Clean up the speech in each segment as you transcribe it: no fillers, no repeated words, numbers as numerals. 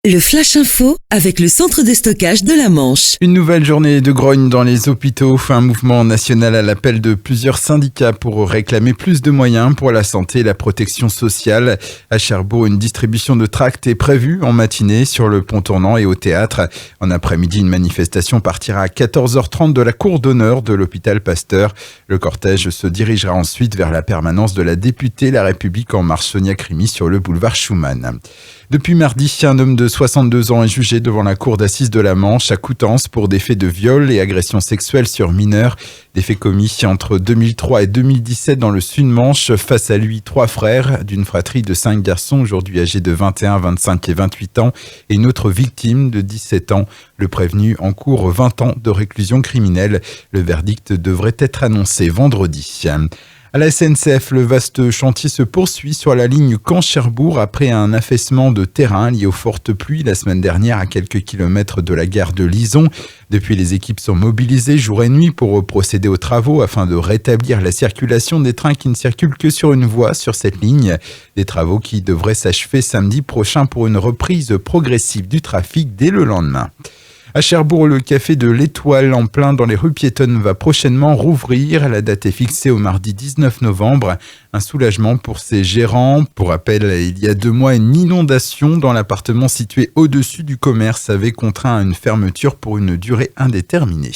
Le Flash Info avec le centre de stockage de la Manche. Une nouvelle journée de grogne dans les hôpitaux. Un mouvement national à l'appel de plusieurs syndicats pour réclamer plus de moyens pour la santé et la protection sociale. À Cherbourg, une distribution de tracts est prévue en matinée sur le pont tournant et au théâtre. En après-midi, une manifestation partira à 14h30 de la cour d'honneur de l'hôpital Pasteur. Le cortège se dirigera ensuite vers la permanence de la députée La République en marche Sonia Crimi sur le boulevard Schumann. Depuis mardi, un homme de 62 ans est jugé devant la cour d'assises de la Manche à Coutances pour des faits de viol et agression sexuelle sur mineurs. Des faits commis entre 2003 et 2017 dans le Sud-Manche. Face à lui, 3 frères d'une fratrie de 5 garçons, aujourd'hui âgés de 21, 25 et 28 ans, et une autre victime de 17 ans. Le prévenu encourt 20 ans de réclusion criminelle. Le verdict devrait être annoncé vendredi. À la SNCF, le vaste chantier se poursuit sur la ligne Caen-Cherbourg après un affaissement de terrain lié aux fortes pluies la semaine dernière à quelques kilomètres de la gare de Lison. Depuis, les équipes sont mobilisées jour et nuit pour procéder aux travaux afin de rétablir la circulation des trains qui ne circulent que sur une voie sur cette ligne. Des travaux qui devraient s'achever samedi prochain pour une reprise progressive du trafic dès le lendemain. À Cherbourg, le café de l'Étoile en plein dans les rues piétonnes va prochainement rouvrir. La date est fixée au mardi 19 novembre. Un soulagement pour ses gérants. Pour rappel, il y a 2 mois, une inondation dans l'appartement situé au-dessus du commerce avait contraint à une fermeture pour une durée indéterminée.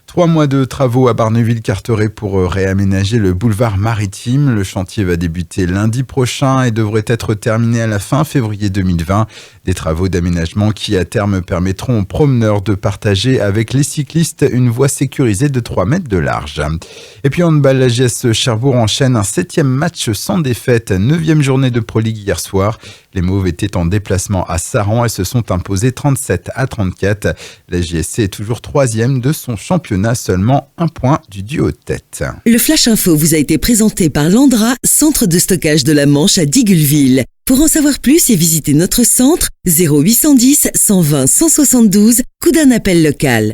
3 mois de travaux à Barneville-Carteret pour réaménager le boulevard maritime. Le chantier va débuter lundi prochain et devrait être terminé à la fin février 2020. Des travaux d'aménagement qui à terme permettront aux promeneurs de partager avec les cyclistes une voie sécurisée de 3 mètres de large. Et puis en handball, la JS Cherbourg enchaîne un 7e match sans défaite, 9e journée de Pro League hier soir. Les Mauves étaient en déplacement à Saran et se sont imposés 37-34. La JSC est toujours 3e de son championnat, seulement 1 point du duo tête. Le Flash Info vous a été présenté par Landra, centre de stockage de la Manche à Digulleville. Pour en savoir plus et visiter notre centre, 0810 120 172, coup d'un appel local.